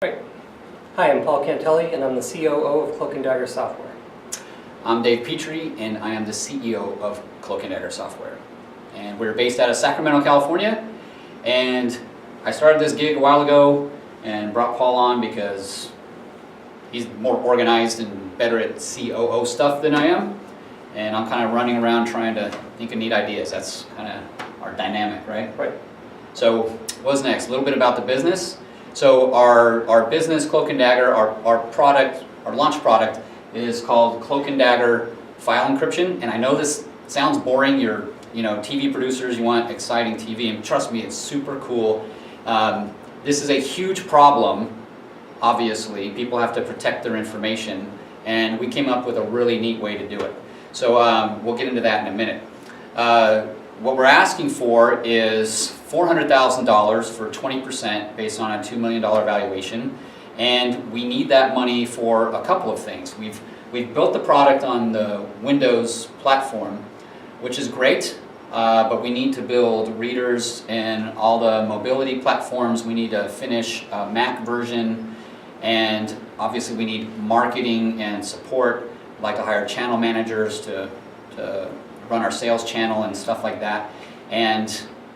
Right. Hi, I'm Paul Cantelli, and I'm the COO of Cloak & Dagger Software. I'm Dave Petrie, and I am the CEO of Cloak & Dagger Software. And we're based out of Sacramento, California. And I started this gig a while ago and brought Paul on because he's more organized and better at COO stuff than I am. And I'm kind of running around trying to think of neat ideas. That's kind of our dynamic, right? Right. So what's next? A little bit about the business. So our business, Cloak & Dagger, our product, our launch product is called Cloak & Dagger File Encryption. And I know this sounds boring. You're TV producers, you want exciting TV, and trust me, it's super cool. This is a huge problem, obviously. People have to protect their information, and we came up with a really neat way to do it. So we'll get into that in a minute. What we're asking for is $400,000 for 20% based on a $2 million valuation, and we need that money for a couple of things. We've built the product on the Windows platform, which is great, but we need to build readers and all the mobility platforms. We need to finish a Mac version, and obviously we need marketing and support, like to hire channel managers to run our sales channel and stuff like that. And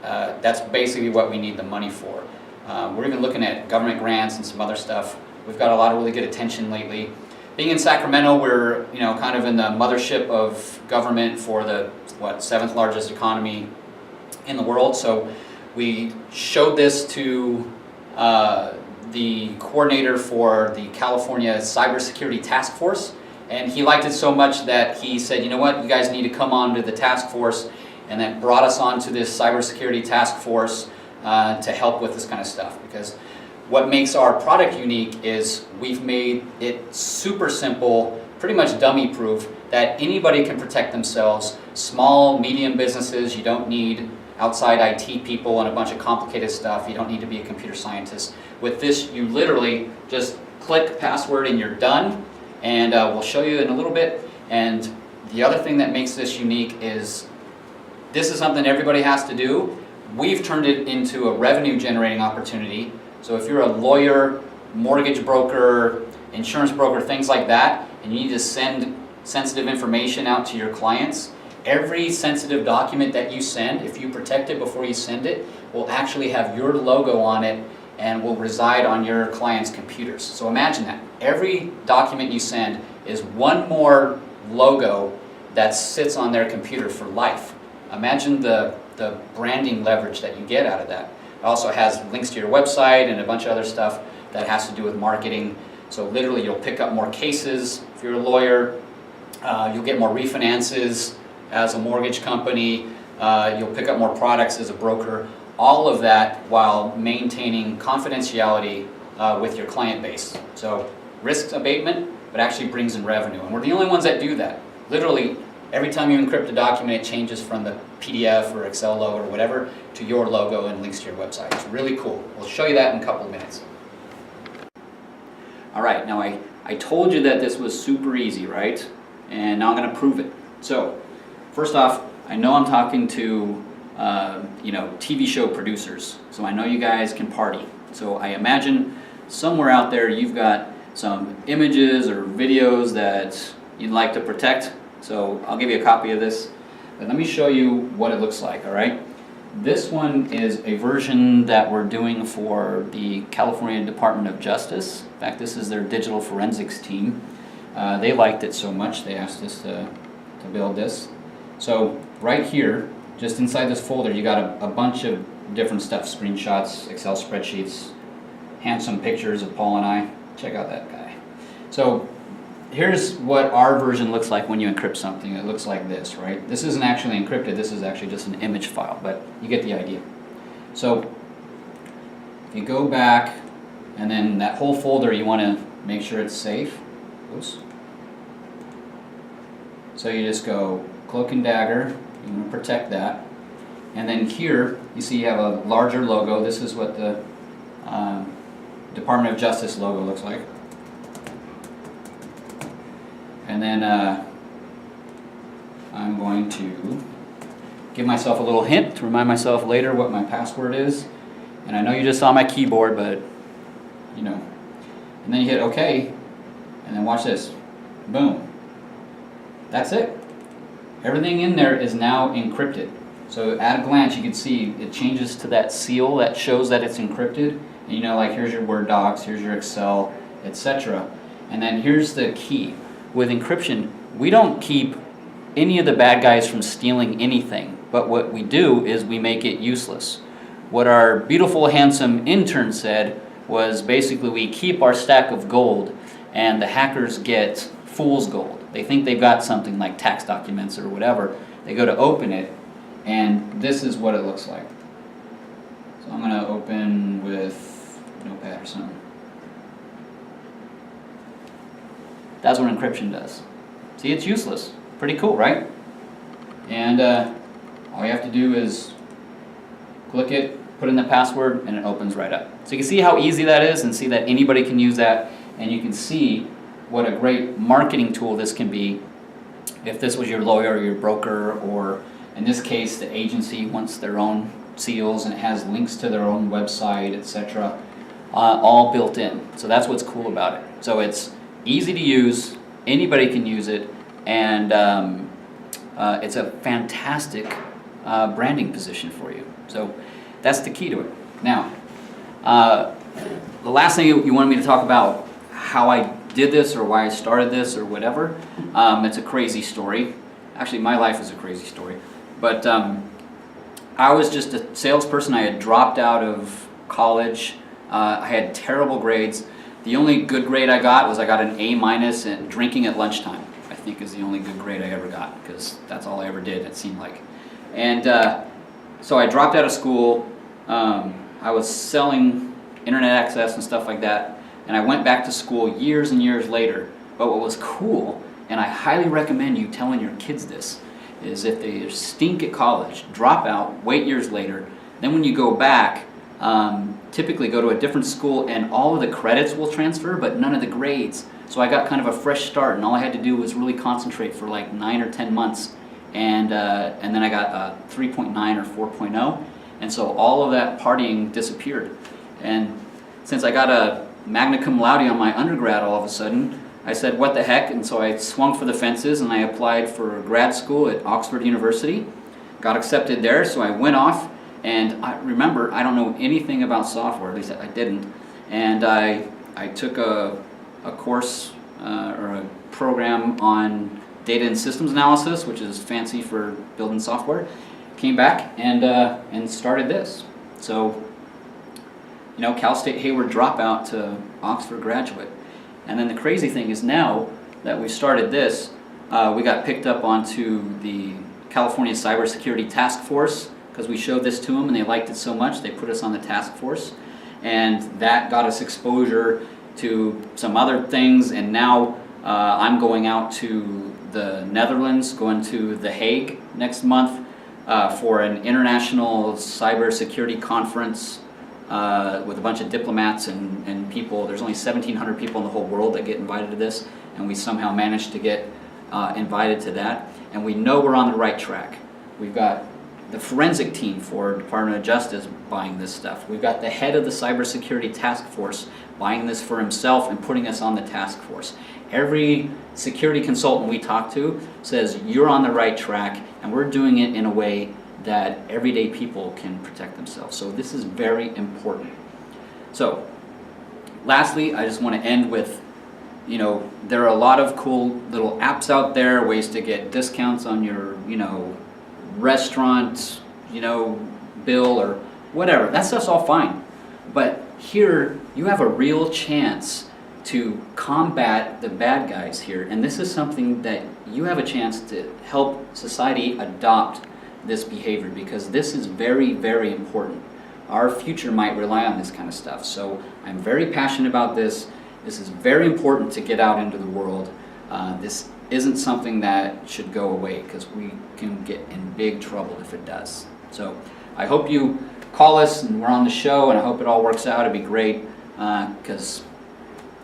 that's basically what we need the money for. We're even looking at government grants and some other stuff. We've got a lot of really good attention lately. Being in Sacramento, we're kind of in the mothership of government for the 7th largest economy in the world. So we showed this to the coordinator for the California Cybersecurity Task Force, and he liked it so much that he said, you know what, you guys need to come on to the task force, and that brought us on to this cybersecurity task force to help with this kind of stuff. Because what makes our product unique is we've made it super simple, pretty much dummy proof, that anybody can protect themselves. Small, medium businesses, you don't need outside IT people and a bunch of complicated stuff. You don't need to be a computer scientist. With this, you literally just click password and you're done. And we'll show you in a little bit. And the other thing that makes this unique is this is something everybody has to do. We've turned it into a revenue generating opportunity. So if you're a lawyer, mortgage broker, insurance broker, things like that, and you need to send sensitive information out to your clients, every sensitive document that you send, if you protect it before you send it, will actually have your logo on it and will reside on your client's computers. So imagine that. Every document you send is one more logo that sits on their computer for life. Imagine the branding leverage that you get out of that. It also has links to your website and a bunch of other stuff that has to do with marketing. So literally you'll pick up more cases if you're a lawyer. You'll get more refinances as a mortgage company. You'll pick up more products as a broker. All of that while maintaining confidentiality with your client base. So risk abatement, but actually brings in revenue. And we're the only ones that do that. Literally, every time you encrypt a document, it changes from the PDF or Excel logo or whatever to your logo and links to your website. It's really cool. We'll show you that in a couple of minutes. All right, now I told you that this was super easy, right? And now I'm going to prove it. So, first off, I know I'm talking to TV show producers, so I know you guys can party. So I imagine somewhere out there you've got some images or videos that you'd like to protect. So I'll give you a copy of this, but let me show you what it looks like, all right? This one is a version that we're doing for the California Department of Justice. In fact, this is their digital forensics team. They liked it so much they asked us to build this. So right here, just inside this folder, you got a bunch of different stuff, screenshots, Excel spreadsheets, handsome pictures of Paul and I. Check out that guy. So here's what our version looks like when you encrypt something. It looks like this, right? This isn't actually encrypted. This is actually just an image file, but you get the idea. So if you go back, and then that whole folder, you want to make sure it's safe. Oops. So you just go Cloak & Dagger. You want to protect that. And then here, you see you have a larger logo. This is what the Department of Justice logo looks like. And then I'm going to give myself a little hint to remind myself later what my password is. And I know you just saw my keyboard, but and then you hit OK, and then watch this. Boom. That's it. Everything in there is now encrypted. So at a glance you can see it changes to that seal that shows that it's encrypted. And you know, like here's your Word docs, here's your Excel, etc. And then here's the key. With encryption, we don't keep any of the bad guys from stealing anything, but what we do is we make it useless. What our beautiful, handsome intern said was basically we keep our stack of gold and the hackers get fool's gold. They think they've got something like tax documents or whatever. They go to open it and this is what it looks like. So I'm going to open with Notepad or something. That's what encryption does. See, it's useless. Pretty cool, right? And all you have to do is click it, put in the password, and it opens right up. So you can see how easy that is and see that anybody can use that, and you can see what a great marketing tool this can be if this was your lawyer or your broker, or in this case the agency wants their own seals and it has links to their own website, etc. All built in. So that's what's cool about it. So it's easy to use, anybody can use it, and it's a fantastic branding position for you. So that's the key to it. Now, the last thing you wanted me to talk about, how I did this or why I started this or whatever, it's a crazy story. Actually, my life is a crazy story. But I was just a salesperson. I had dropped out of college. I had terrible grades. The only good grade I got was I got an A- in drinking at lunchtime. I think is the only good grade I ever got, because that's all I ever did, it seemed like. And so I dropped out of school. I was selling internet access and stuff like that, and I went back to school years and years later. But what was cool, and I highly recommend you telling your kids this, is if they stink at college, drop out, wait years later, then when you go back, typically go to a different school and all of the credits will transfer, but none of the grades. So I got kind of a fresh start, and all I had to do was really concentrate for like 9 or 10 months, and then I got a 3.9 or 4.0, and so all of that partying disappeared. And since I got a magna cum laude on my undergrad all of a sudden, I said, what the heck, and so I swung for the fences and I applied for grad school at Oxford University, got accepted there, so I went off. And I remember, I don't know anything about software, at least I didn't, and I took a course or a program on data and systems analysis, which is fancy for building software. Came back and started this. So, you know, Cal State Hayward dropout to Oxford graduate. And then the crazy thing is now that we started this, we got picked up onto the California Cybersecurity Task Force, because we showed this to them and they liked it so much they put us on the task force, and that got us exposure to some other things. And now I'm going out to the Netherlands, going to The Hague next month for an international cybersecurity conference with a bunch of diplomats and people. There's only 1,700 people in the whole world that get invited to this, and we somehow managed to get invited to that, and we know we're on the right track. We've got the forensic team for Department of Justice buying this stuff. We've got the head of the cybersecurity task force buying this for himself and putting us on the task force. Every security consultant we talk to says you're on the right track, and we're doing it in a way that everyday people can protect themselves. So this is very important. So lastly, I just want to end with, you know, there are a lot of cool little apps out there, ways to get discounts on your, you know, restaurant, you know, bill or whatever. That stuff's all fine. But here you have a real chance to combat the bad guys here, and this is something that you have a chance to help society adopt this behavior, because this is very, very important. Our future might rely on this kind of stuff. So I'm very passionate about this. This is very important to get out into the world. This isn't something that should go away, because we can get in big trouble if it does. So I hope you call us and we're on the show, and I hope it all works out. It'd be great, because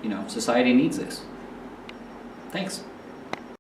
you know, society needs this. Thanks.